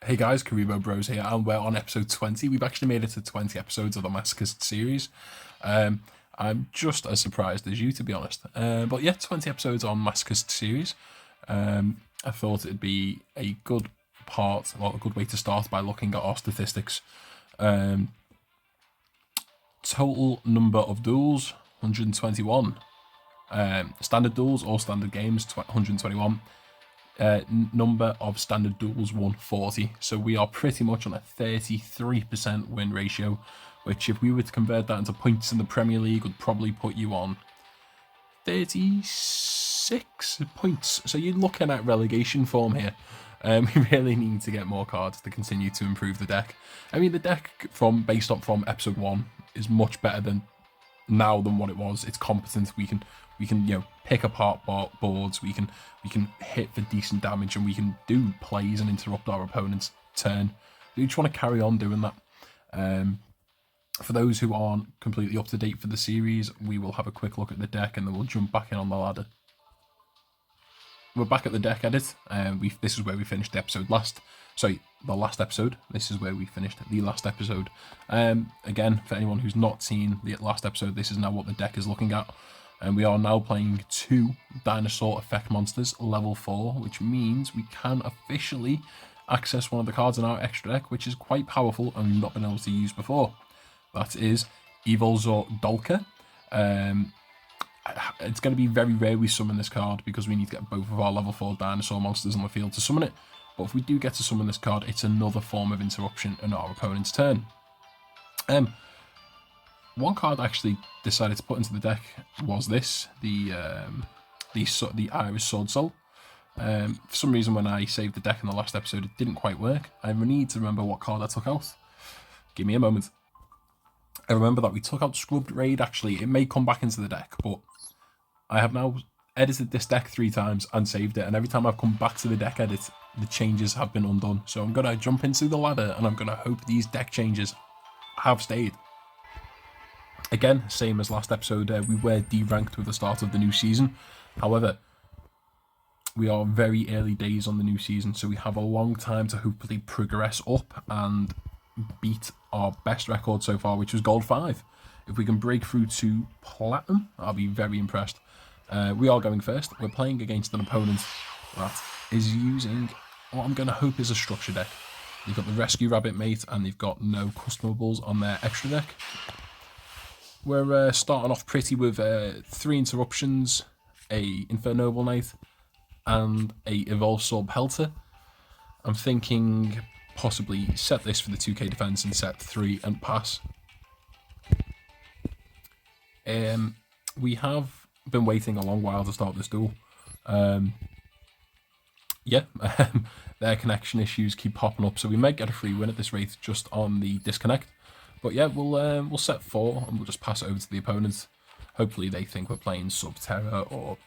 Hey guys, Karibo Bros here, and we're on episode 20. We've actually made it to 20 episodes of the Masochist series. I'm just as surprised as you, to be honest. But yeah, 20 episodes on Masochist series. I thought it'd be a good a good way to start by looking at our statistics. Total number of duels, 121. Standard duels or standard games, 121. Number of standard duels, 140. So we are pretty much on a 33% win ratio, which if we were to convert that into points in the Premier League would probably put you on 36 points. So you're looking at relegation form here. We really need to get more cards to continue to improve the deck. I mean, the deck based up from episode 1 is much better than what it was. It's competent. We can pick apart boards. We can hit for decent damage, and we can do plays and interrupt our opponent's turn. We just want to carry on doing that. For those who aren't completely up to date for the series, we will have a quick look at the deck and then we'll jump back in on the ladder. We're back at the deck edit. This is where we finished the last episode. This is where we finished the last episode. Again, for anyone who's not seen the last episode, this is now what the deck is looking at. And we are now playing 2 dinosaur effect monsters, level 4, which means we can officially access one of the cards in our extra deck, which is quite powerful and we've not been able to use before. That is Yugioh Dolka. It's going to be very rare we summon this card because we need to get both of our level 4 dinosaur monsters on the field to summon it. But if we do get to summon this card, it's another form of interruption in our opponent's turn. One card I actually decided to put into the deck was this, the Iris Sword Soul. For some reason, when I saved the deck in the last episode, it didn't quite work. I need to remember what card I took out. Give me a moment. I remember that we took out Scrubbed Raid. Actually, it may come back into the deck, but I have now edited this deck 3 times and saved it. And every time I've come back to the deck edit, the changes have been undone. So I'm going to jump into the ladder and I'm going to hope these deck changes have stayed. Again, same as last episode, we were deranked with the start of the new season. However, we are very early days on the new season, so we have a long time to hopefully progress up and beat our best record so far, which was Gold 5. If we can break through to Platinum, I'll be very impressed. We are going first. We're playing against an opponent that is using what I'm going to hope is a structure deck. They've got the Rescue Rabbit Mate, and they've got no customables on their extra deck. We're starting off pretty with 3 interruptions, a Infernoble Knight, and a Evolved Sword Pelter. I'm thinking possibly set this for the 2k defense and set 3 and pass. We have been waiting a long while to start this duel. Their connection issues keep popping up, so we might get a free win at this rate just on the disconnect. But yeah, we'll set 4 and we'll just pass it over to the opponent. Hopefully they think we're playing Subterra or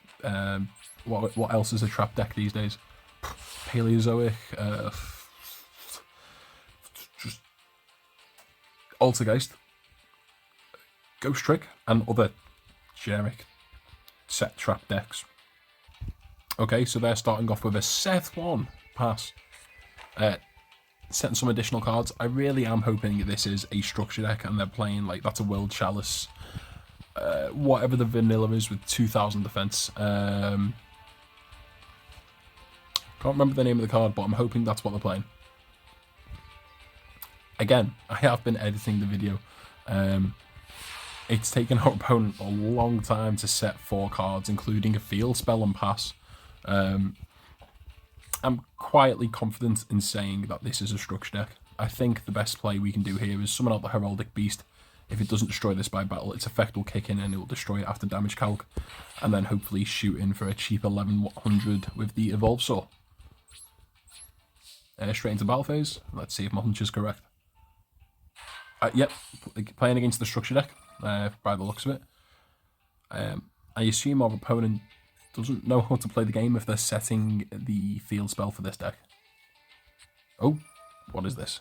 what else is a trap deck these days? Paleozoic, just Altergeist, Ghost Trick, and other generic set trap decks. Okay, so they're starting off with a set 1 pass. Setting some additional cards. I really am hoping this is a structure deck and they're playing like that's a World Chalice, whatever the vanilla is with 2000 defense. Can't remember the name of the card, but I'm hoping that's what they're playing. Again, I have been editing the video. It's taken our opponent a long time to set 4 cards, including a field spell and pass. I'm quietly confident in saying that this is a structure deck. I think the best play we can do here is summon out the Heraldic Beast. If it doesn't destroy this by battle, its effect will kick in and it will destroy it after damage calc. And then hopefully shoot in for a cheap 1100 with the Evolve Saw. Straight into battle phase. Let's see if my hunch is correct. Yep, playing against the structure deck, by the looks of it. I assume our opponent doesn't know how to play the game if they're setting the field spell for this deck. Oh, what is this?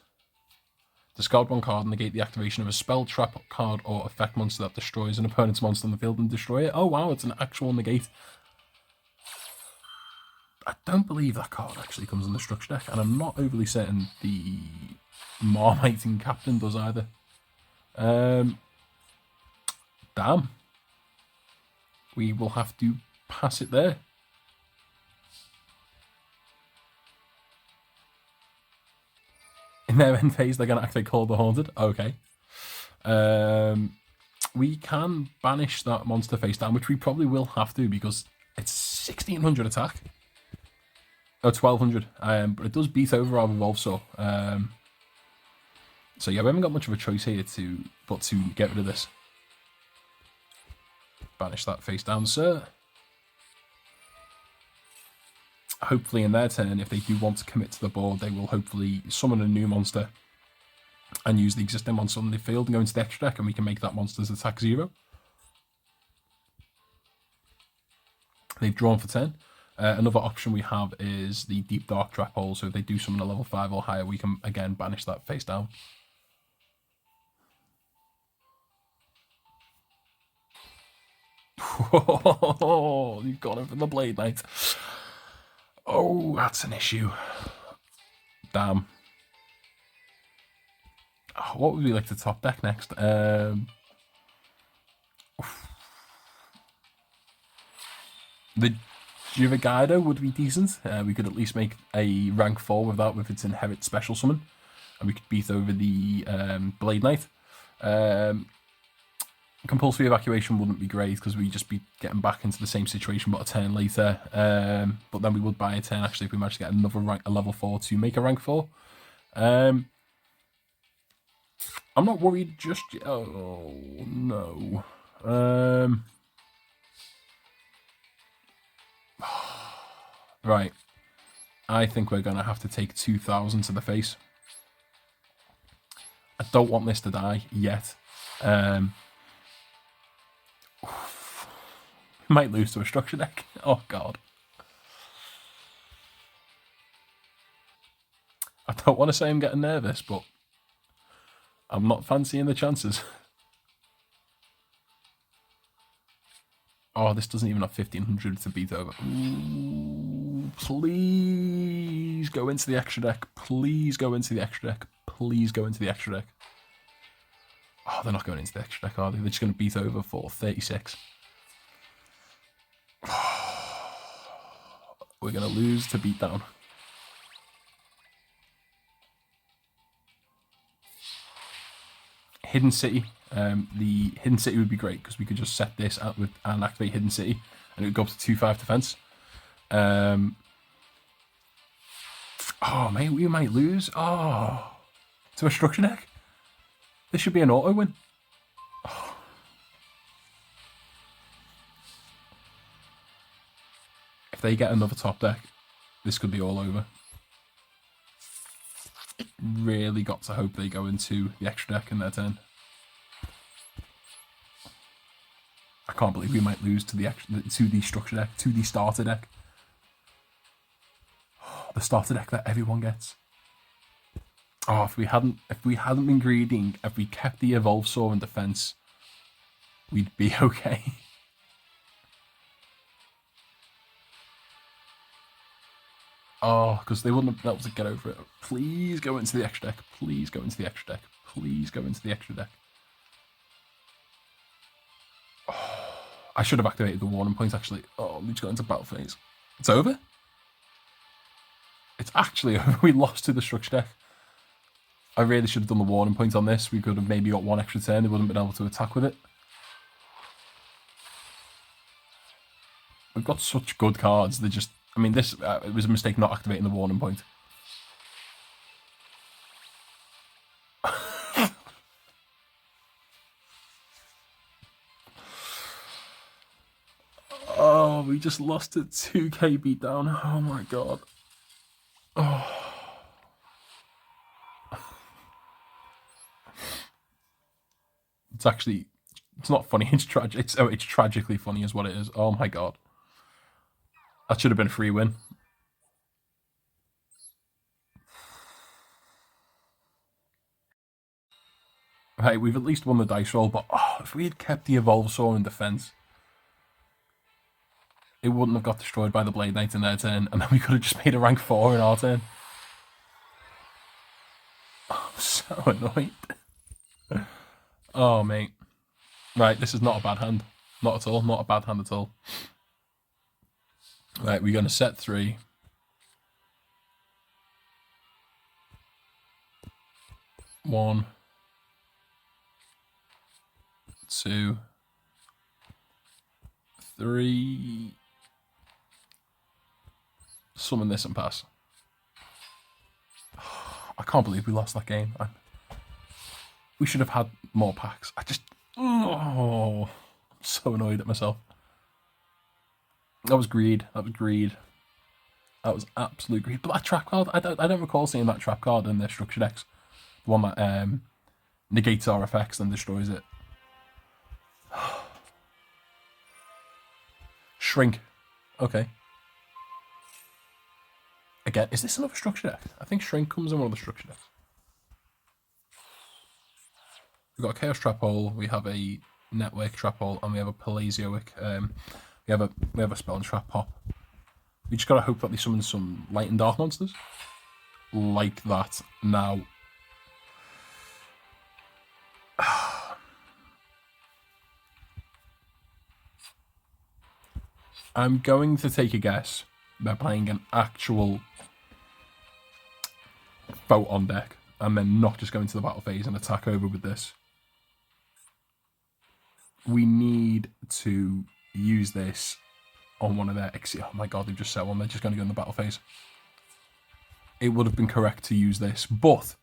Discard 1 card and negate the activation of a spell, trap card, or effect monster that destroys an opponent's monster on the field and destroy it. Oh wow, it's an actual negate. I don't believe that card actually comes in the structure deck, and I'm not overly certain the Marmiting Captain does either. Damn. We will have to pass it there. In their end phase, they're going to activate Call of the Haunted. Okay. We can banish that monster face down, which we probably will have to because it's 1600 attack. Oh, 1200. But it does beat over our Revolvesaur. So yeah, we haven't got much of a choice here but to get rid of this. Banish that face down, sir. Hopefully in their turn, if they do want to commit to the board, they will hopefully summon a new monster and use the existing monster on the field and go into the extra deck, and we can make that monster's attack 0. They've drawn for 10. Another option we have is the Deep Dark Trap Hole, so if they do summon a level 5 or higher, we can again banish that face down. Oh, you've gone in for the Blade Knight. Oh, that's an issue. Damn. Oh, what would we like to top deck next? The Yugioh would be decent. We could at least make a rank 4 with that with its Inherit special summon. And we could beat over the Blade Knight. Compulsory Evacuation wouldn't be great because we'd just be getting back into the same situation but a turn later. But then we would buy a turn actually if we managed to get another a level 4 to make a rank 4. I'm not worried just yet. Oh, no. Right. I think we're going to have to take 2000 to the face. I don't want this to die yet. Might lose to a structure deck. Oh, God. I don't want to say I'm getting nervous, but I'm not fancying the chances. Oh, this doesn't even have 1500 to beat over. Ooh, please go into the extra deck. Please go into the extra deck. Please go into the extra deck. Oh, they're not going into the extra deck, are they? They're just going to beat over for 36. We're going to lose to beat down. Hidden City. The Hidden City would be great because we could just set this out with and activate Hidden City, and it would go up to 2/5 defense. Oh, mate, we might lose. Oh, to a structure deck. This should be an auto win. Oh. If they get another top deck, this could be all over. Really got to hope they go into the extra deck in their turn. I can't believe we might lose to the structure deck, to the starter deck. The starter deck that everyone gets. Oh, if we hadn't been greedy, if we kept the Evolvesaur in defense, we'd be okay. Oh, because they wouldn't have been able to get over it. Please go into the extra deck. Please go into the extra deck. Please go into the extra deck. Oh, I should have activated the warning points, actually. Oh, we just got into battle phase. It's over? It's actually over. We lost to the structure deck. I really should have done the warning point on this. We could have maybe got one extra turn. They wouldn't have been able to attack with it. We've got such good cards. They just... I mean, this it was a mistake not activating the warning point. Oh, we just lost it 2k beatdown. Oh my god. Oh. It's actually... It's not funny. It's tragic. It's tragically funny is what it is. Oh my god. That should have been a free win. Right, we've at least won the dice roll, but if we had kept the Evolvesaur in defense, it wouldn't have got destroyed by the Blade Knight in their turn, and then we could have just made a rank 4 in our turn. Oh, I'm so annoyed. Oh, mate. Right, this is not a bad hand. Not at all. Not a bad hand at all. Right, we're going to set 3. One, 2, 3. Summon this and pass. I can't believe we lost that game. We should have had more packs. I'm so annoyed at myself. That was greed. That was absolute greed. But that trap card, I don't recall seeing that trap card in their structure decks. The one that negates our effects and destroys it. Shrink. Okay. Again, is this another structure deck? I think Shrink comes in one of the structure decks. We've got a Chaos Trap Hole, we have a Network Trap Hole, and we have a Paleozoic. We have a Spell and Trap Pop. We just gotta hope that they summon some Light and Dark monsters. Like that. Now. I'm going to take a guess. They're playing an actual Photon deck, and then not just going to the battle phase and attack over with this. We need to use this on one of their... Oh my god, they've just set one. They're just going to go in the battle phase. It would have been correct to use this, but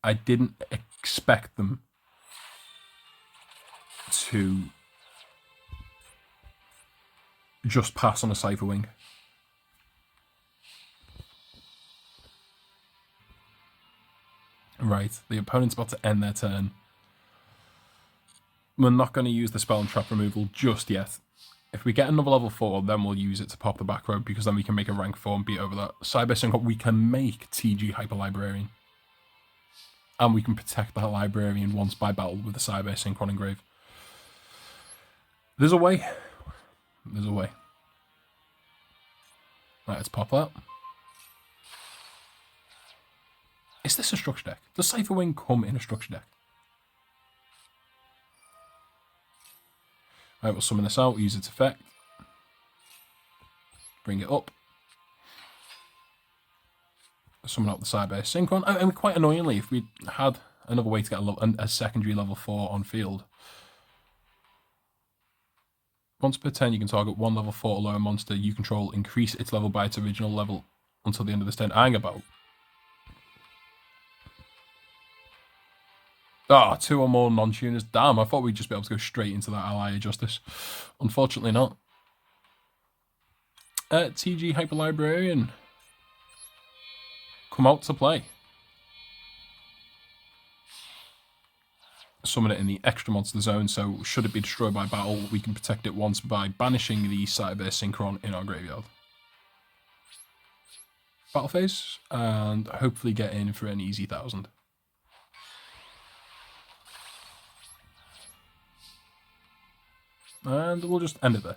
I didn't expect them to just pass on a Cypher Wing. Right, the opponent's about to end their turn. We're not going to use the Spell and Trap removal just yet. If we get another level 4, then we'll use it to pop the back row, because then we can make a rank 4 and beat over that. Cyber Synchron, we can make TG Hyper Librarian. And we can protect the Librarian once by battle with the Cyber Synchron engrave. There's a way. There's a way. Right, let's pop that. Is this a structure deck? Does Cypher Wing come in a structure deck? Right, we'll summon this out, use its effect. Bring it up. Summon out the Cyber Synchron. And quite annoyingly, if we had another way to get a secondary level 4 on field. Once per turn, you can target one level 4 or lower monster you control, increase its level by its original level until the end of this turn. Hang about. Ah, 2 or more non-tuners. Damn, I thought we'd just be able to go straight into that Ally of Justice. Unfortunately not. TG Hyper Librarian. Come out to play. Summon it in the extra monster zone, so should it be destroyed by battle, we can protect it once by banishing the Cyber Synchron in our graveyard. Battle phase, and hopefully get in for an easy 1000. And we'll just end it there.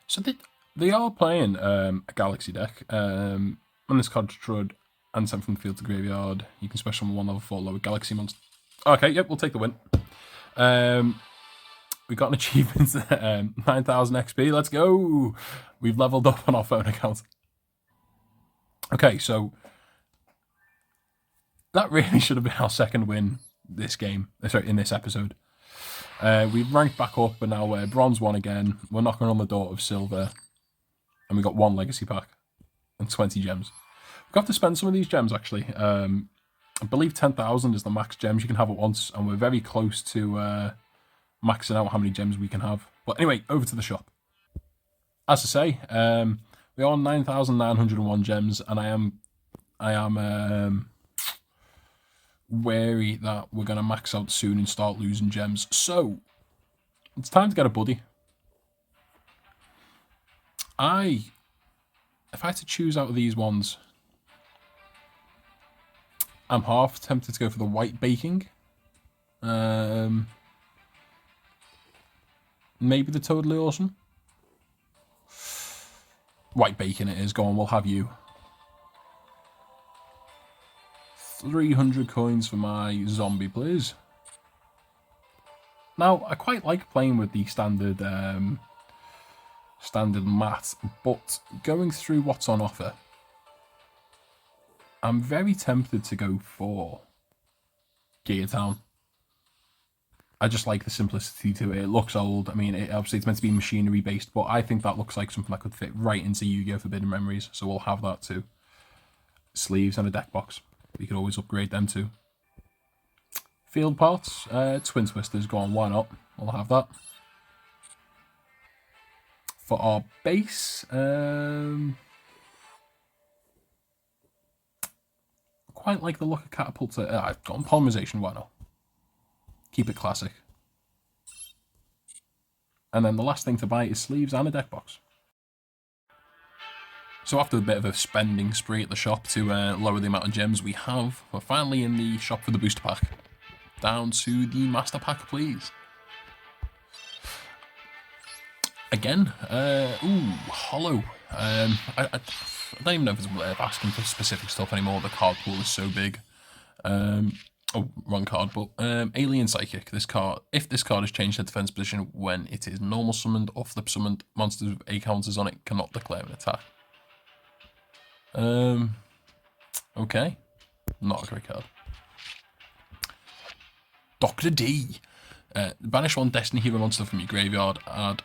So they are playing a Galaxy deck. On this card, Trud, and sent from the field to graveyard. You can special summon one level 4 lower Galaxy monster. Okay, yep, we'll take the win. We got an achievement, 9,000 XP. Let's go. We've leveled up on our phone account. Okay, so that really should have been our second win this game. Sorry, in this episode. We've ranked back up, but now we're bronze 1 again. We're knocking on the door of silver. And we got 1 legacy pack and 20 gems. We've got to spend some of these gems, actually. I believe 10,000 is the max gems you can have at once, and we're very close to maxing out how many gems we can have. But anyway, over to the shop. As I say, we are on 9,901 gems, and I am wary that we're going to max out soon and start losing gems. So, it's time to get a buddy. If I had to choose out of these ones, I'm half tempted to go for the white baking. Maybe the totally awesome. White bacon it is. Go on, we'll have you. 300 coins for my zombie, please. Now, I quite like playing with the standard mat, but going through what's on offer, I'm very tempted to go for Gear Town. I just like the simplicity to it. It looks old. I mean, obviously it's meant to be machinery based, but I think that looks like something that could fit right into Yu-Gi-Oh! Forbidden Memories, so we'll have that too. Sleeves and a deck box. We could always upgrade them too. Field parts, Twin Twisters, go on, why not? We'll have that. For our base, quite like the look of Catapulta. I've got polymerization, why not? Keep it classic. And then the last thing to buy is sleeves and a deck box. So after a bit of a spending spree at the shop to lower the amount of gems we're finally in the shop for the booster pack. Down to the master pack, please. Again, hollow. I don't even know if it's worth asking for specific stuff anymore. The card pool is so big. Oh, wrong card, but Alien Psychic. This card, if this card is changed to defense position when it is normal summoned or flip summoned, monsters with A counters on it cannot declare an attack. Okay, not a great card. Dr. D. Banish one Destiny Hero monster from your graveyard. Add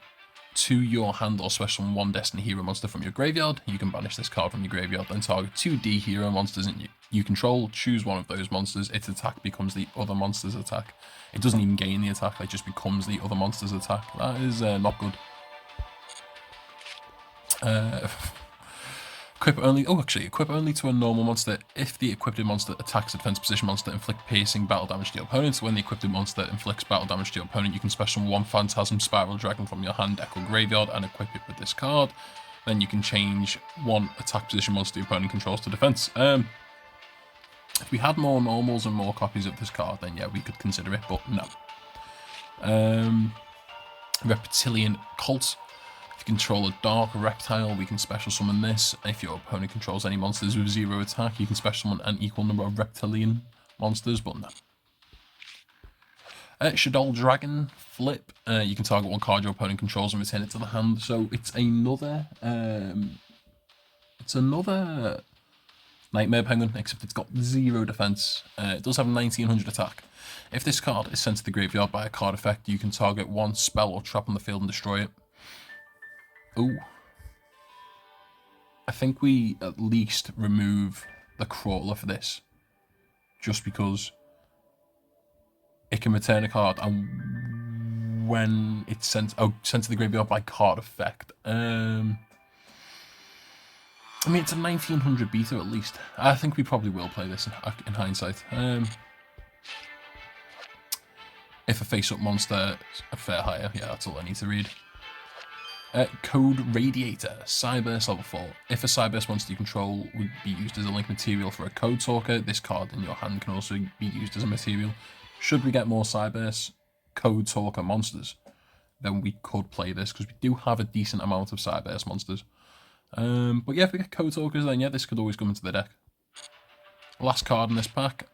to your hand or special one Destiny Hero monster from your graveyard. You can banish this card from your graveyard, then target 2 D Hero monsters you control. Choose one of those monsters. Its attack becomes the other monster's attack. It doesn't even gain the attack, it just becomes the other monster's attack. That is not good. Equip only. Oh, actually, equip only to a normal monster. If the equipped monster attacks a defense position monster, inflict piercing battle damage to your opponent. When the equipped monster inflicts battle damage to your opponent, you can special one Phantasm Spiral Dragon from your hand, deck, or graveyard, and equip it with this card. Then you can change one attack position monster your opponent controls to defense. If we had more normals and more copies of this card, then yeah, we could consider it, but no. Reptilian Cult. If you control a dark reptile, we can special summon this. If your opponent controls any monsters with 0 attack, you can special summon an equal number of reptilian monsters, but no. Shaddoll Dragon Flip. You can target one card your opponent controls and return it to the hand. So it's another Nightmare Penguin, except it's got 0 defense. It does have 1900 attack. If this card is sent to the graveyard by a card effect, you can target one spell or trap on the field and destroy it. Ooh. I think we at least remove the crawler for this. Just because it can return a card and when it's sent to the graveyard by card effect. I mean, it's a 1900 beta at least. I think we probably will play this in hindsight. If a face-up monster, a fair higher, yeah, that's all I need to read. Code Radiator, Cyberse level 4. If a Cyberse monster you control would be used as a link material for a Code Talker, this card in your hand can also be used as a material. Should we get more Cyberse Code Talker monsters, then we could play this, because we do have a decent amount of Cyberse monsters. But yeah, if we get Code Talkers, then yeah, this could always come into the deck. Last card in this pack.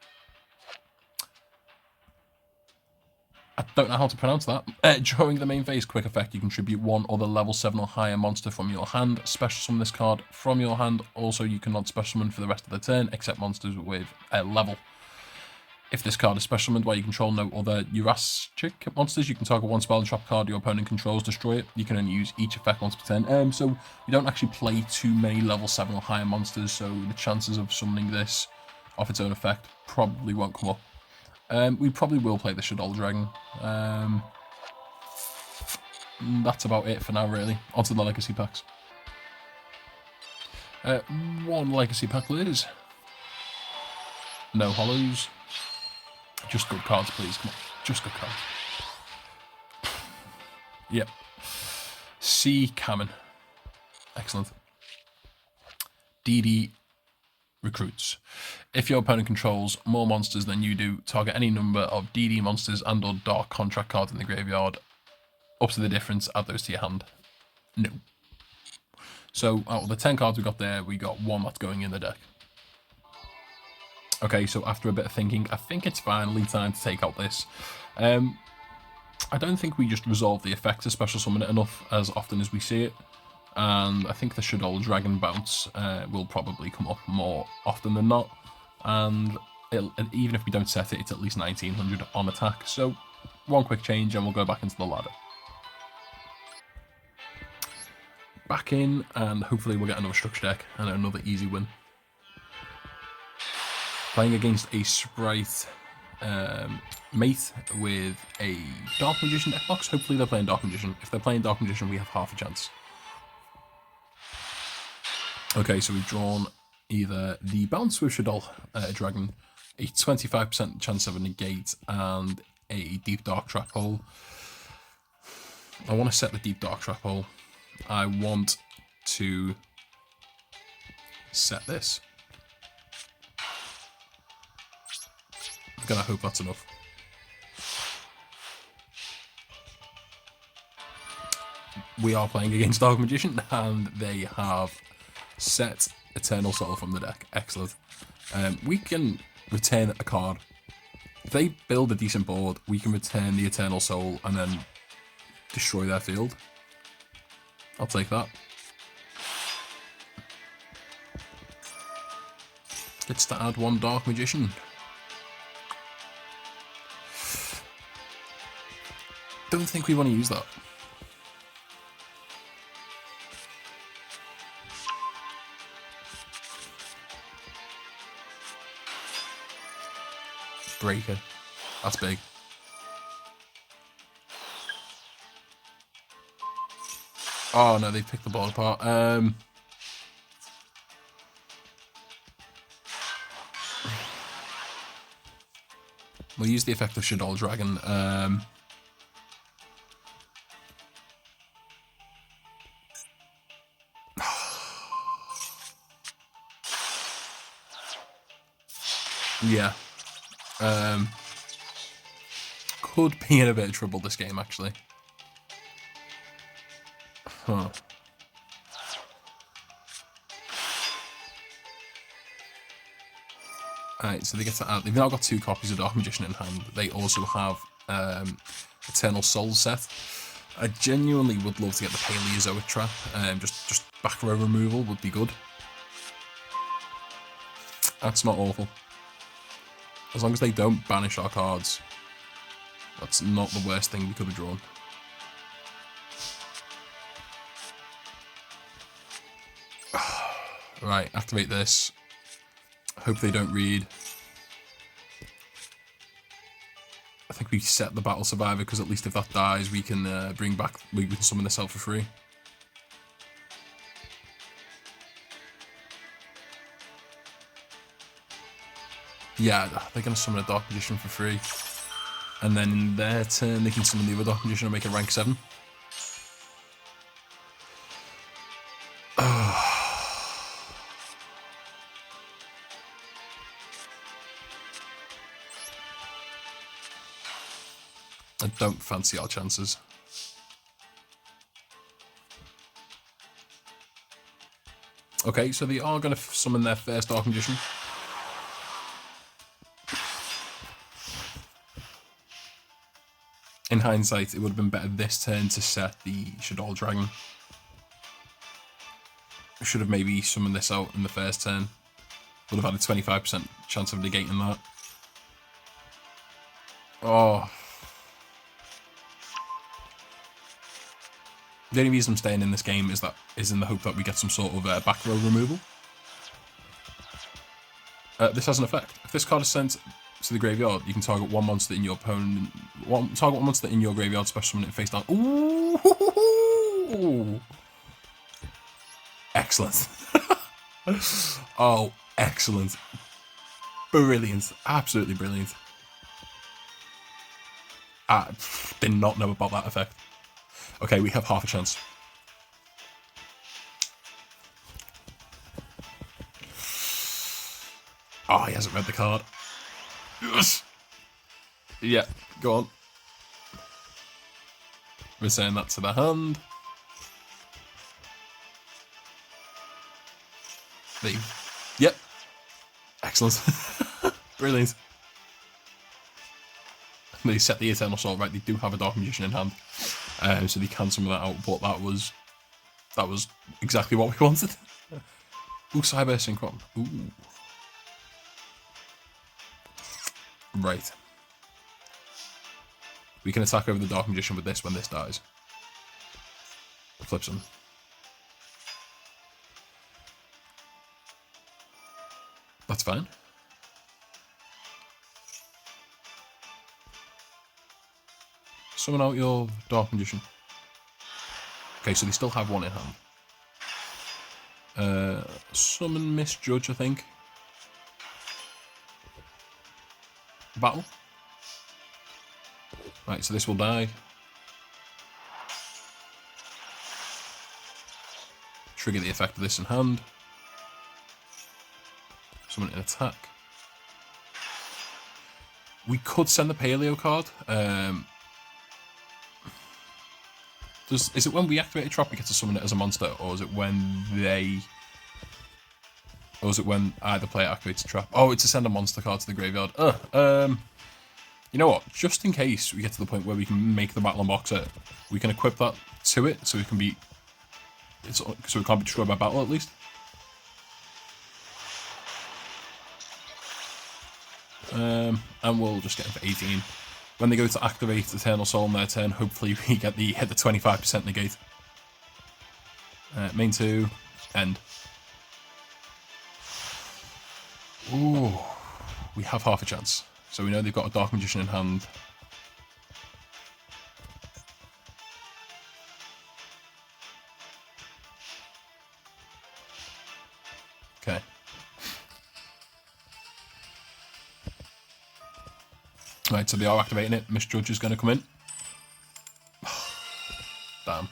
I don't know how to pronounce that. During the main phase, quick effect, you contribute one other level 7 or higher monster from your hand. Special summon this card from your hand. Also, you cannot special summon for the rest of the turn, except monsters with a level. If this card is special summoned while you control no other Jurassic monsters, you can target one spell and trap card your opponent controls, destroy it. You can only use each effect once per turn. So we don't actually play too many level 7 or higher monsters, so the chances of summoning this off its own effect probably won't come up. We probably will play the Shaddoll Dragon. That's about it for now, really. Onto the Legacy packs. One Legacy pack, please. No hollows. Just good cards, please. Come on. Just good cards. Yep. C. Kamen. Excellent. DD recruits. If your opponent controls more monsters than you do, target any number of DD monsters and or dark contract cards in the graveyard. Up to the difference, add those to your hand. No. So out of the 10 cards we got there, we got one that's going in the deck. Okay, so after a bit of thinking, I think it's finally time to take out this. I don't think we just resolve the effect to special summon it enough as often as we see it. And I think the Shaddoll Dragon bounce will probably come up more often than not. And even if we don't set it, it's at least 1900 on attack. So one quick change and we'll go back into the ladder. Back in, and hopefully we'll get another structure deck and another easy win. Playing against a Sprite mate with a Dark Magician deck box. Hopefully they're playing Dark Magician. If they're playing Dark Magician, we have half a chance. Okay, so we've drawn either the bounce with Shaddoll Dragon, a 25% chance of a negate, and a Deep Dark Trap Hole. I want to set the Deep Dark Trap Hole. I want to set this. I'm gonna hope that's enough. We are playing against Dark Magician, and they have set Eternal Soul from the deck. Excellent. We can return a card. If they build a decent board, we can return the Eternal Soul and then destroy their field. I'll take that. Gets to add one Dark Magician. Don't think we want to use that. Breaker. That's big. Oh no, they picked the board apart. We'll use the effect of Shaddoll Dragon. Yeah. Could be in a bit of trouble this game, actually. Huh. Alright, so they get to add. They've now got 2 copies of Dark Magician in hand. They also have Eternal Soul set. I genuinely would love to get the Paleozoic Trap. Just back row removal would be good. That's not awful. As long as they don't banish our cards, that's not the worst thing we could have drawn. Right, activate this. Hope they don't read. I think we set the Battle Survivor because at least if that dies, we can we can summon this out for free. Yeah, they're going to summon a Dark Magician for free. And then in their turn, they can summon the other Dark Magician and make it rank 7. I don't fancy our chances. Okay, so they are going to summon their first Dark Magician. In hindsight, it would have been better this turn to set the Shaddoll Dragon. I should have maybe summoned this out in the first turn. Would have had a 25% chance of negating that. Oh. The only reason I'm staying in this game is in the hope that we get some sort of back row removal. This has an effect. If this card is sent to the graveyard, you can target one monster in your opponent. Target one monster in your graveyard, special summon it face down. Ooh! Excellent. Oh, excellent. Brilliant. Absolutely brilliant. I did not know about that effect. Okay, we have half a chance. Oh, he hasn't read the card. Yes! Yeah, go on. Return that to the hand. Leave. Yep. Excellent. Brilliant. They set the Eternal Soul right. They do have a Dark Magician in hand, so they can summon that out. But that was exactly what we wanted. Ooh, Cyber Synchron. Ooh. Right. We can attack over the Dark Magician with this when this dies. Flips him. That's fine. Summon out your Dark Magician. Okay, so they still have one in hand. Summon Misjudge, I think. Battle. Right, so this will die. Trigger the effect of this in hand. Summon an attack. We could send the Paleo card. Is it when we activate a trap we get to summon it as a monster, or is it when they... Or is it when either player activates a trap? Oh, it's to send a monster card to the graveyard. You know what? Just in case we get to the point where we can make the Battle Boxer, we can equip that to it, so we can be... so it can't be destroyed by battle, at least. And we'll just get him for 18. When they go to activate Eternal Soul on their turn, hopefully we hit the 25% negate. Main 2, end. Ooh, we have half a chance. So we know they've got a Dark Magician in hand. Okay. Right, so they are activating it. Misjudge is going to come in. Damn.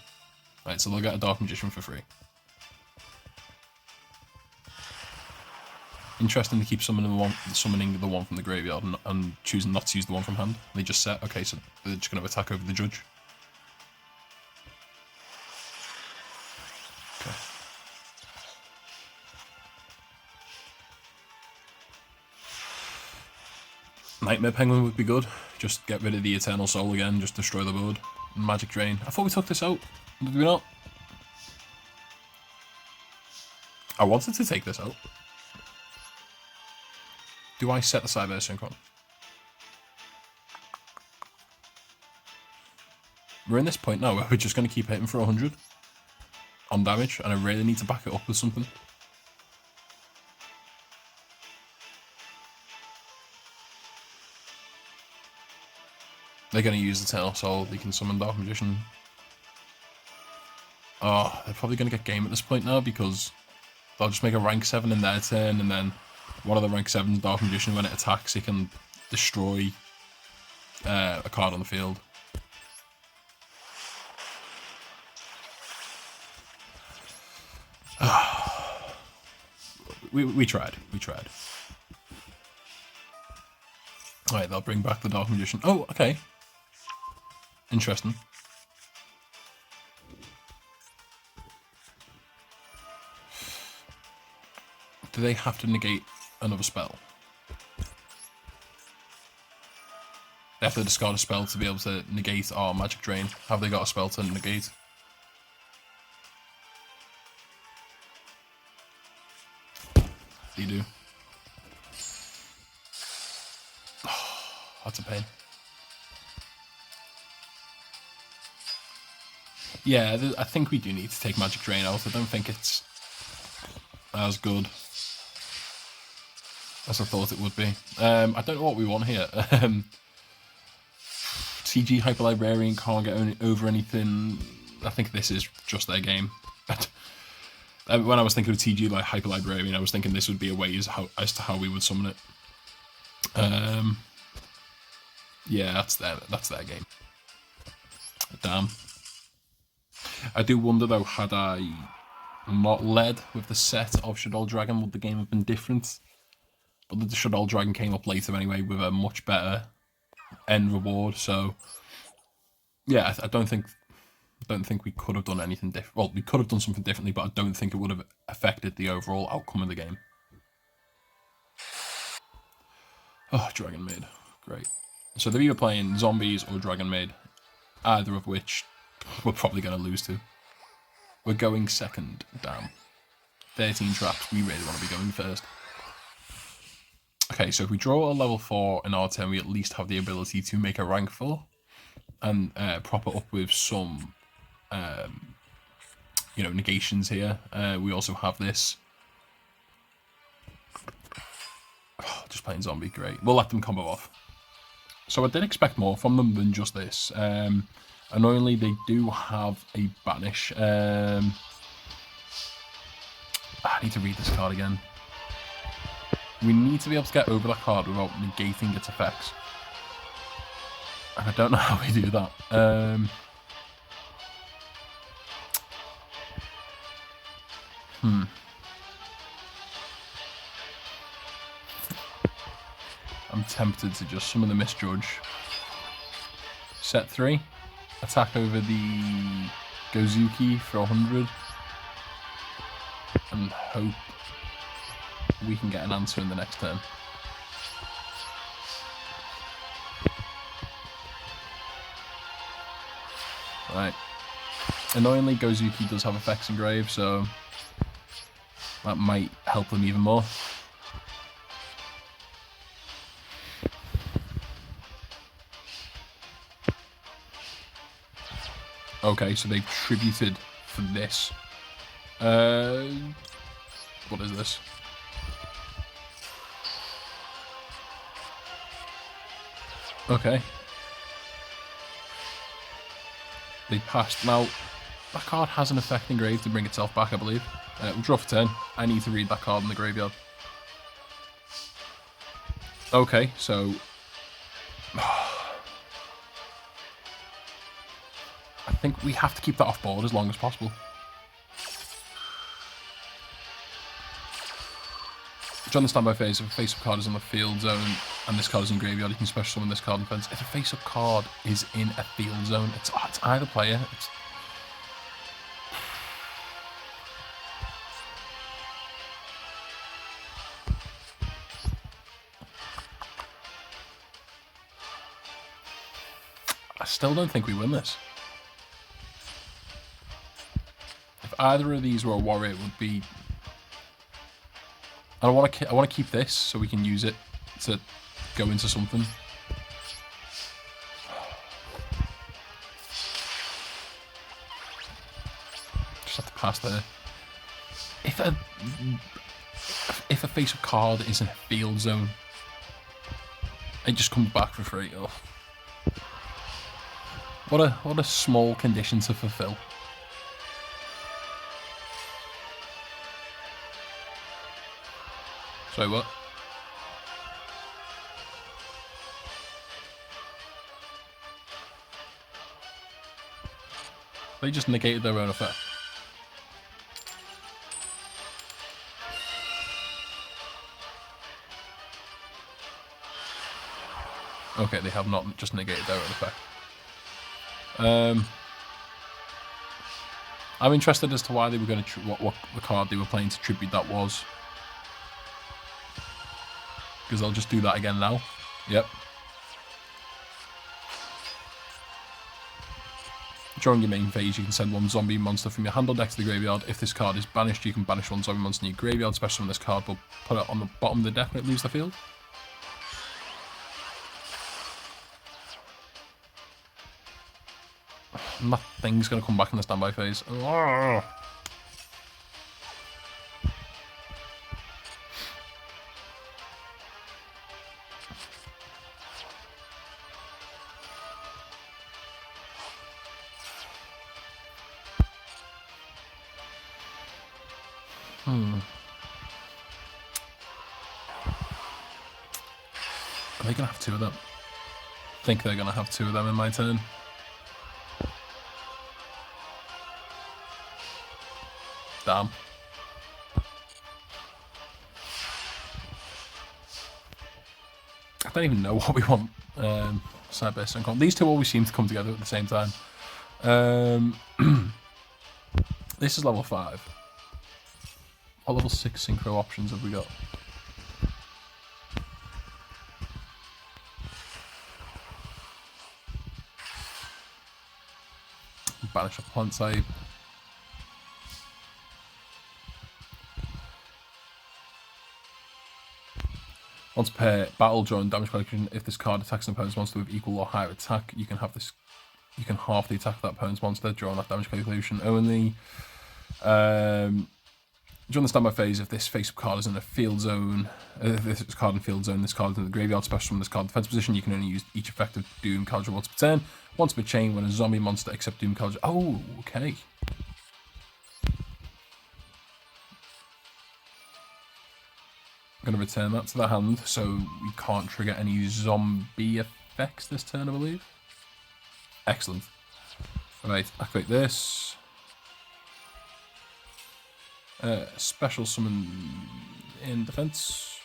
Right, so they'll get a Dark Magician for free. Interesting to keep summoning the one from the graveyard and choosing not to use the one from hand. They just set, okay, so they're just going to attack over the Judge. Okay. Nightmare Penguin would be good. Just get rid of the Eternal Soul again, just destroy the board. Magic Drain. I thought we took this out. Did we not? I wanted to take this out. Do I set the Cyber Synchron? We're in this point now where we're just going to keep hitting for 100 on damage, and I really need to back it up with something. They're going to use Eternal Soul. They can summon Dark Magician. Oh, they're probably going to get game at this point now because they'll just make a rank 7 in their turn, and then one of the rank 7's Dark Magician, when it attacks, it can destroy a card on the field. We tried. Alright, they'll bring back the Dark Magician. Oh, okay. Interesting. Do they have to negate another spell? They have to discard a spell to be able to negate our Magic Drain. Have they got a spell to negate? They do. Oh, that's a pain. Yeah, I think we do need to take Magic Drain out. I don't think it's as good as I thought it would be. I don't know what we want here. TG Hyper Librarian can't get over anything. I think this is just their game. When I was thinking of TG like Hyper Librarian, I was thinking this would be a way as to how we would summon it. Yeah, that's their game. Damn. I do wonder though, had I not led with the set of Shadow Dragon, would the game have been different? but the Shadow Dragon came up later anyway with a much better end reward. So yeah, I don't think we could have done anything different. Well, we could have done something differently, but I don't think it would have affected the overall outcome of the game. Oh, Dragon Maid. Great. So they're either playing Zombies or Dragon Maid, either of which we're probably going to lose to. We're going second. Damn. 13 traps. We really want to be going first. Okay, so if we draw a level 4 in our turn, we at least have the ability to make a rank 4 and prop it up with some, negations here. We also have this. Oh, just playing zombie, great. We'll let them combo off. So I did expect more from them than just this. Annoyingly, they do have a banish. I need to read this card again. We need to be able to get over that card without negating its effects. And I don't know how we do that. I'm tempted to just summon the Misjudge. Set 3. Attack over the Gozuki for 100. And hope we can get an answer in the next turn. Right. Annoyingly, Gozuki does have effects engraved, so that might help them even more. Okay, so they've tributed for this. What is this? Okay. They passed. Now, that card has an effect engraved to bring itself back, I believe. We'll draw for turn. I need to read that card in the graveyard. Okay, so... I think we have to keep that off board as long as possible. During the standby phase, if a face-up card is on the field zone and this card is in graveyard, you can special summon this card in defense. If a face-up card is in a field zone, it's either player. I still don't think we win this. If either of these were a warrior, it would be... I want to keep this so we can use it to go into something. Just have to pass there. If a face-up card is in a field zone, it just comes back for free. Oh. What a small condition to fulfill. Sorry, what? They just negated their own effect. Okay, they have not just negated their own effect. I'm interested as to why they were going to what the card they were playing to tribute that was. Because I'll just do that again now. Yep. During your main phase, you can send one zombie monster from your hand or deck to the graveyard. If this card is banished, you can banish one zombie monster in your graveyard. Special on this card, but put it on the bottom of the deck when it leaves the field. And that thing's going to come back in the standby phase. Oh. Are they going to have two of them? I think they're going to have two of them in my turn. Damn. don't even know what we want. Cyberburst and These two always seem to come together at the same time. This is level 5. What level 6 synchro options have we got? Banish a plant type. Once per battle during damage calculation, if this card attacks an opponent's monster with equal or higher attack, you can half the attack of that opponent's monster during that damage calculation only. During the standby phase, if this face-up card is in a field zone, if this card in field zone, this card is in the graveyard, special from this card defense position, you can only use each effective Doom card once per turn. Once per chain, when a zombie monster except Doom card. Oh, okay. I'm going to return that to the hand, so we can't trigger any zombie effects this turn, I believe. Excellent. Right, activate this. Special summon in defense.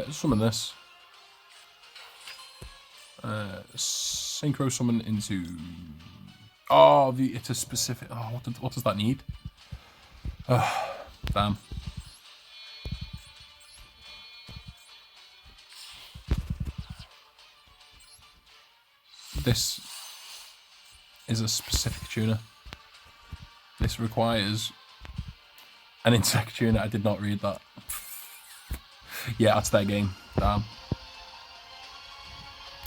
Summon this. Synchro summon into. Oh, it's a specific. Oh, what does that need? Damn. This is a specific tuner. This requires an insect tuner. I did not read that. Yeah, that's their game. Damn.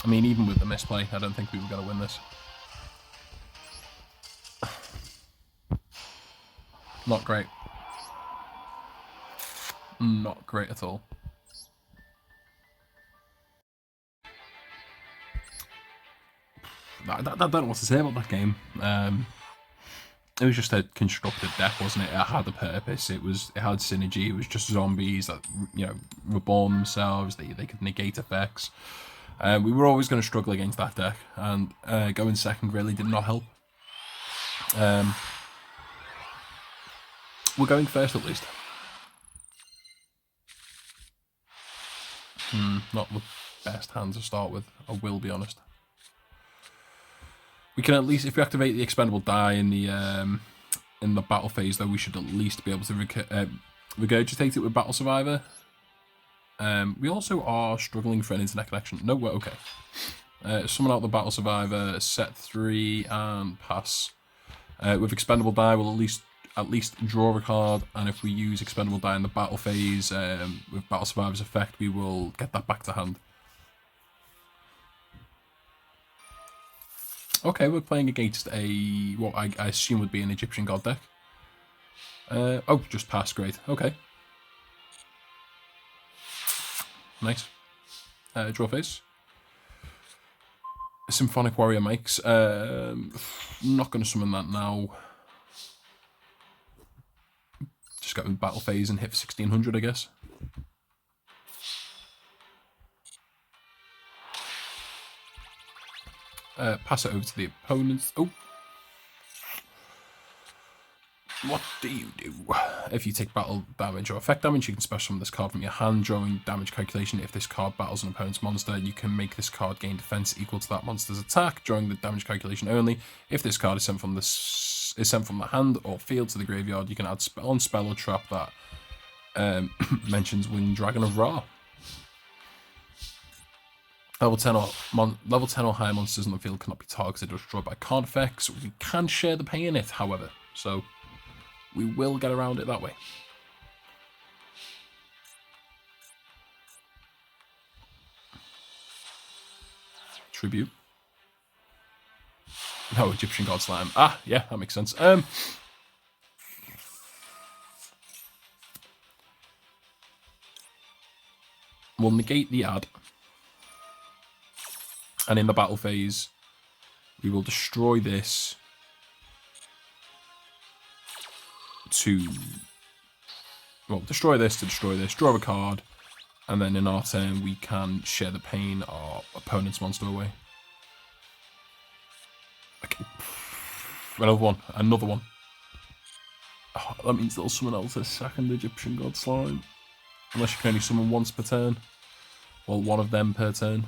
I mean, even with the misplay, I don't think we were going to win this. Not great. Not great at all. I don't know what to say about that game. It was just a constructed deck, wasn't it? It had a purpose. It had synergy. It was just zombies that, you know, reborn themselves. They could negate effects. We were always going to struggle against that deck, and going second really did not help. We're going first at least. Not the best hand to start with, I will be honest. We can at least, if we activate the expendable die in the battle phase, though, we should at least be able to regurgitate it with Battle Survivor. We also are struggling for an internet connection. No, we're okay. Summon out the Battle Survivor, set 3, and pass. With expendable die, we'll at least draw a card, and if we use expendable die in the battle phase with Battle Survivor's effect, we will get that back to hand. Okay, we're playing against what I assume would be an Egyptian god deck. Oh, just pass, great. Okay. Nice. Draw phase. Symphonic Warrior Mike's. Not going to summon that now. Just go in battle phase and hit for 1600, I guess. Pass it over to the opponents. Oh. What do you do? If you take battle damage or effect damage, you can special summon this card from your hand. During damage calculation, if this card battles an opponent's monster, you can make this card gain defense equal to that monster's attack during the damage calculation only. If this card is sent from the hand or field to the graveyard, you can add spell or trap that mentions Winged Dragon of Ra. Level 10 or higher monsters on the field cannot be targeted or destroyed by card effects. We can share the pain in it, however, so we will get around it that way. Tribute. No, Egyptian God Slime. Ah, yeah, that makes sense. We'll negate the add. And in the battle phase, we will destroy this to destroy this, draw a card, and then in our turn we can share the pain our opponent's monster away. Okay. Another one. Oh, that means they'll summon out a second Egyptian God Slime. Unless you can only summon once per turn. Well, one of them per turn.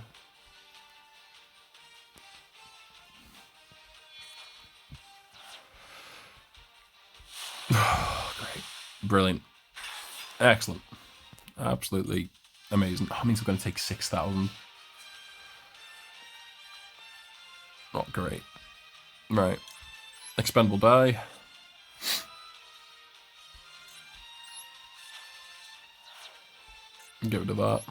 Great. Brilliant. Excellent. Absolutely amazing. That means we're going to take 6,000. Not great. Right. Expendable die. Get rid of that.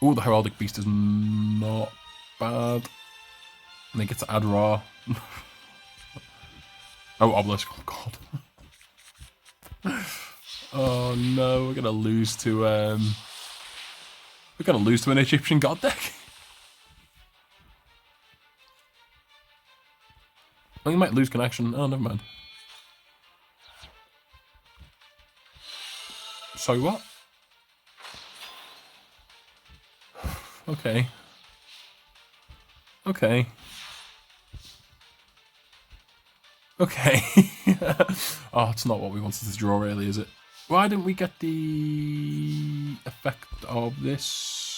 Ooh, the Heraldic Beast is not bad. And they get to add Raw. Oh, Obelisk. Oh, God. Oh, no. We're going to lose to... We're going to lose to an Egyptian God deck. Oh, you might lose connection. Oh, never mind. Sorry, what? Okay. Okay. Okay. Oh, it's not what we wanted to draw, really, is it? Why didn't we get the effect of this?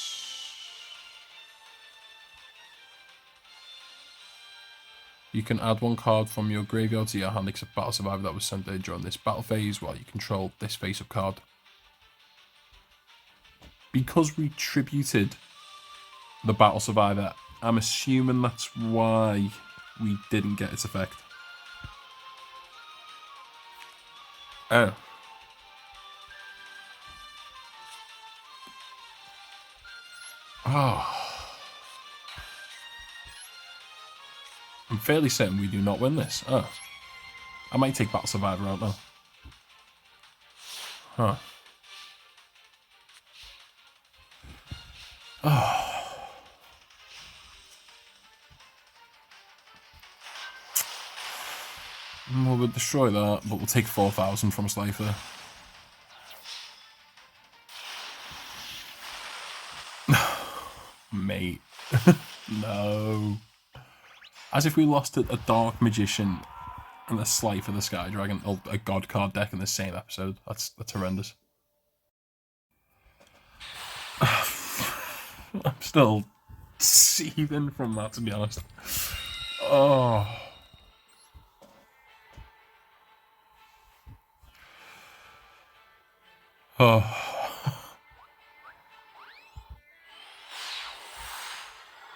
You can add one card from your graveyard to your hand except Battle Survivor that was sent there during this battle phase while you control this face-up card. Because we tributed the Battle Survivor, I'm assuming that's why we didn't get its effect. Oh. Oh. I'm fairly certain we do not win this. Oh. I might take Battle Survivor out now. Huh. Oh. Well, we'll destroy that, but we'll take 4,000 from a SLIFER. Mate. No. As if we lost a Dark Magician and a SLIFER the Sky Dragon, or a God card deck in the same episode. That's horrendous. I'm still seething from that, to be honest. Oh. Oh.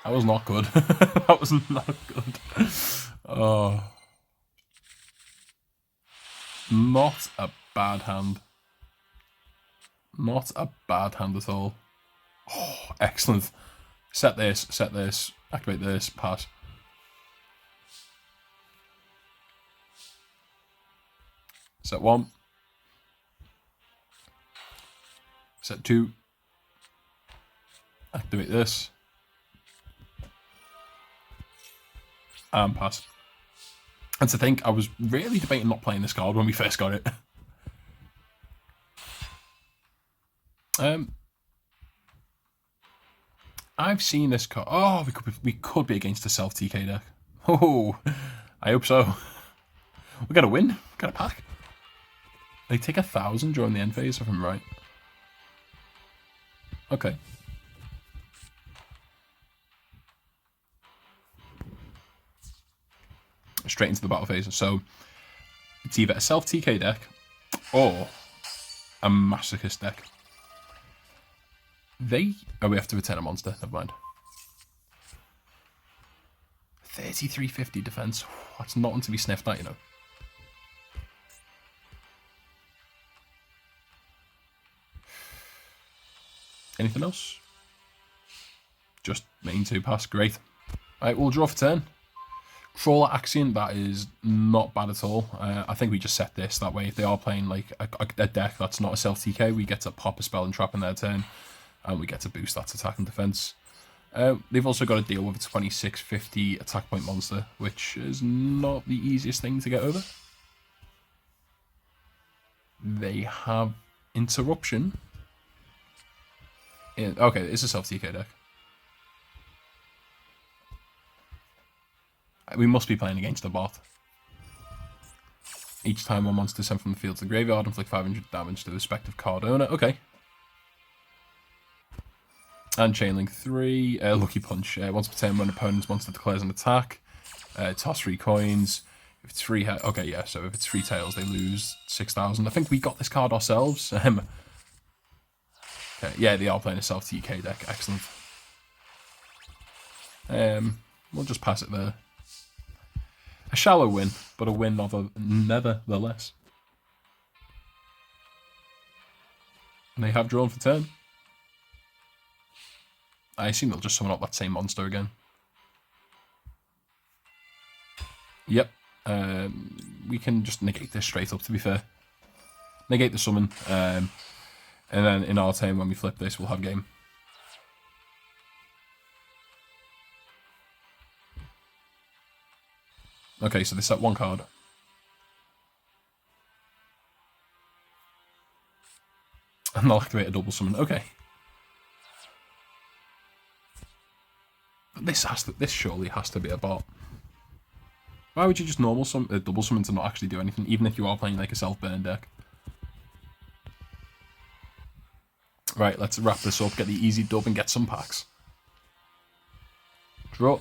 That was not good. That was not good. Oh. Not a bad hand. Not a bad hand at all. Oh, excellent. Set this, activate this, pass. Set 1. Set 2. Activate this. And pass. And to think, I was really debating not playing this card when we first got it. I've seen this card. Oh, we could be against a self TK deck. Oh, I hope so. We got to win. We got a pack. They take 1,000 during the end phase, if I'm right. Okay. Straight into the battle phase. So it's either a self TK deck or a Masochist deck. We have to return a monster. Never mind. 3350 defense. That's not to be sniffed at, you know. Anything else? Just main 2 pass. Great. Alright, we'll draw for turn. Crawler Axion, that is not bad at all. I think we just set this. That way, if they are playing like a deck that's not a self-TK, we get to pop a spell and trap in their turn. And we get to boost that attack and defense. They've also got to deal with a 2650 attack point monster, which is not the easiest thing to get over. They have Interruption. Okay, it's a self-TK deck. We must be playing against a bot. Each time one monster is sent from the field to the graveyard, inflict 500 damage to the respective card owner. Okay. And Chainlink 3. Lucky Punch. Once per turn, when opponent's monster declares an attack. Toss 3 coins. If it's 3 okay, yeah, so if it's 3 tails, they lose 6,000. I think we got this card ourselves. Okay, yeah, they are playing a self-TK deck. Excellent. We'll just pass it there. A shallow win, but a win nevertheless. And they have drawn for turn. I assume they'll just summon up that same monster again. Yep. We can just negate this straight up, to be fair. Negate the summon. And then in our turn, when we flip this, we'll have game. Okay, so they set 1 card. And they'll activate a double summon. Okay. This surely has to be a bot. Why would you just double summon to not actually do anything, even if you are playing like a self-burn deck? Right, let's wrap this up, get the easy dub and get some packs. Draw.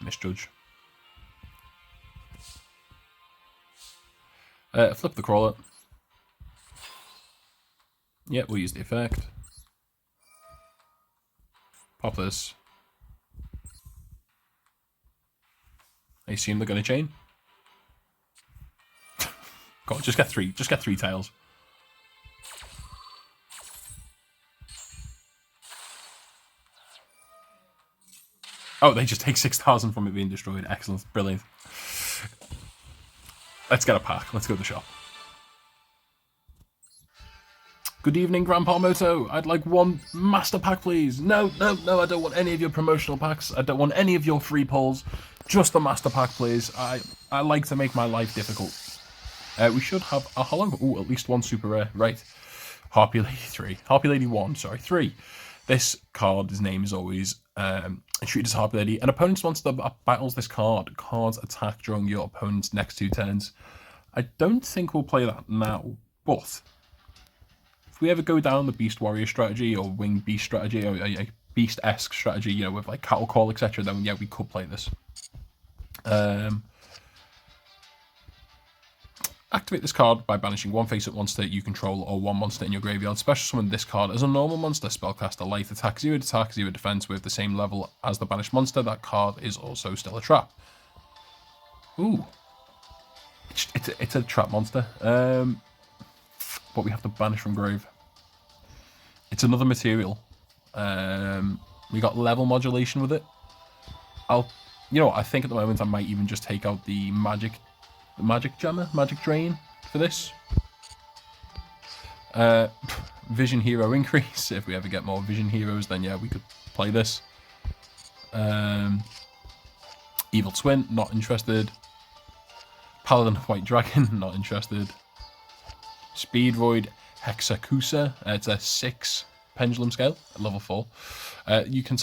Misjudge. Flip the crawler. Yeah, we'll use the effect. Pop this. I assume they're going to chain. God, just get 3 tails. Oh, they just take 6,000 from it being destroyed. Excellent. Brilliant. Let's get a pack. Let's go to the shop. Good evening, Grandpa Moto. I'd like 1 master pack, please. No, I don't want any of your promotional packs. I don't want any of your free pulls. Just a master pack, please. I like to make my life difficult. We should have a hollow. Ooh, at least 1 super rare. Right. Harpy Lady 3. Harpy Lady 1, sorry, 3. This card's name is always treated as Harpy Lady. An opponent's monster that battles this card can't attack during your opponent's next 2 turns. I don't think we'll play that now, but if we ever go down the Beast Warrior strategy or Winged Beast strategy or a Beast-esque strategy, you know, with like Cattle Call, etc., then yeah, we could play this. Activate this card by banishing 1 face-up monster you control or 1 monster in your graveyard. Special summon this card as a normal monster. Spellcaster light attack, 0 attack, 0 defense with the same level as the banished monster. That card is also still a trap. Ooh. It's a trap monster. But we have to banish from grave. It's another material. We got level modulation with it. You know what, I think at the moment I might even just take out the magic jammer, magic drain for this. Vision hero increase. If we ever get more vision heroes, then yeah, we could play this. Evil twin, not interested. Paladin of White Dragon, not interested. Speed Void Hexacusa. It's a 6 pendulum scale at level 4. You can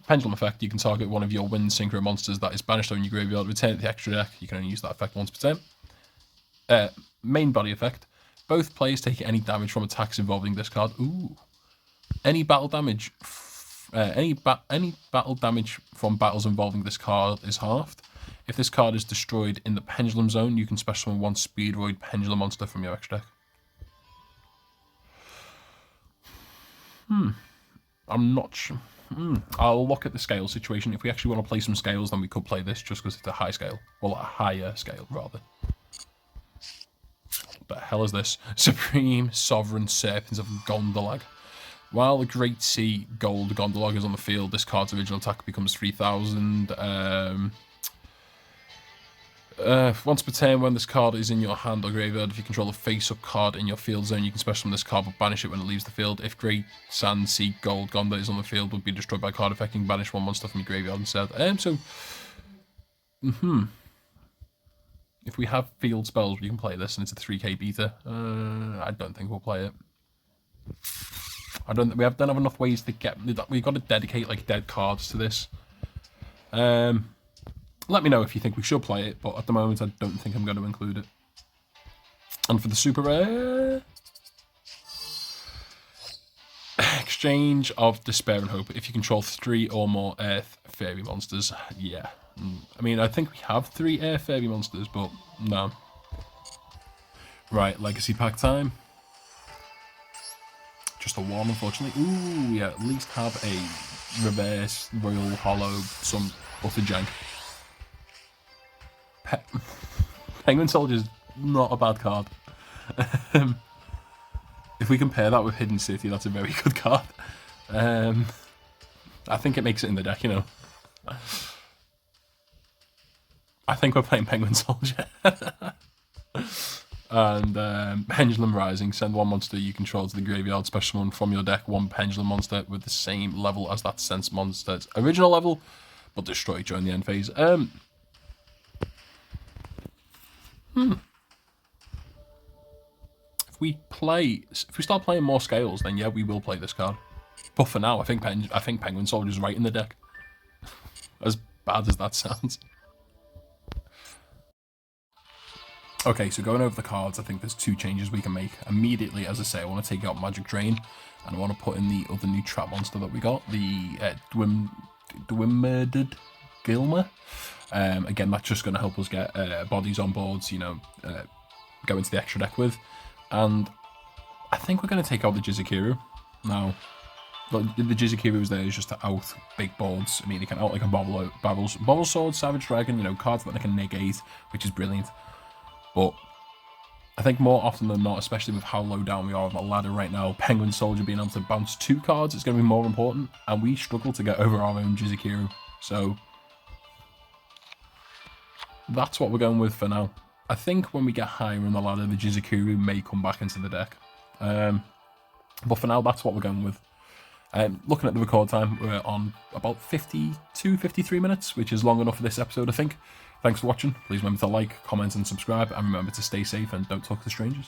pendulum effect. You can target one of your wind synchro monsters that is banished on your graveyard. Return it to the extra deck. You can only use that effect once per turn. Main body effect. Both players take any damage from attacks involving this card. Ooh. Any battle damage. Any battle damage from battles involving this card is halved. If this card is destroyed in the pendulum zone, you can special summon 1 Speed Void pendulum monster from your extra deck. I'm not sure. I'll look at the scale situation. If we actually want to play some scales, then we could play this just because it's a high scale. Well, a higher scale, rather. What the hell is this? Supreme Sovereign Serpent of Gondolag. While the Great Sea Gold Gondolag is on the field, this card's original attack becomes 3,000. Once per turn, when this card is in your hand or graveyard, if you control a face-up card in your field zone, you can special summon this card but banish it when it leaves the field. If Great Sand Sea Gold Gondola is on the field, would be destroyed by a card effect, you can banish 1 monster from your graveyard instead. If we have field spells, we can play this, and it's a 3k beta. I don't think we'll play it. We don't have enough ways to get. We've got to dedicate like dead cards to this. Let me know if you think we should play it, but at the moment I don't think I'm going to include it. And for the super rare, Exchange of Despair and Hope. If you control 3 or more Earth Fairy monsters. Yeah. I mean, I think we have 3 Air Fairy monsters, but no. Right, Legacy Pack time. Just a 1, unfortunately. Ooh, yeah, at least have a reverse, royal, hollow, some utter jank. Penguin Soldier's not a bad card. If we compare that with Hidden City, that's a very good card. I think it makes it in the deck, you know. I think we're playing Penguin Soldier. And Pendulum Rising. Send 1 monster you control to the graveyard. Special summon from your deck 1 Pendulum monster with the same level as that Sense monster's original level, but destroy during the end phase. If we start playing more scales, then yeah, we will play this card. But for now, I think Penguin Soldier's right in the deck. As bad as that sounds. Okay, so going over the cards, I think there's 2 changes we can make. Immediately, as I say, I want to take out Magic Drain, and I want to put in the other new trap monster that we got, the Dwimmered Gilmer. Again, that's just going to help us get bodies on boards, you know, go into the extra deck with. And I think we're going to take out the Jizukiru. Now, the Jizukiru is there just to out big boards. I mean, he can out like a Bobble Sword, Savage Dragon, you know, cards that they can negate, which is brilliant. But I think more often than not, especially with how low down we are on the ladder right now, Penguin Soldier being able to bounce 2 cards is going to be more important, and we struggle to get over our own Jizukiru. So that's what we're going with for now. I think when we get higher in the ladder, the Jizukiru may come back into the deck. But for now, that's what we're going with. Looking at the record time, we're on about 52, 53 minutes, which is long enough for this episode, I think. Thanks for watching. Please remember to like, comment, and subscribe, and remember to stay safe and don't talk to strangers.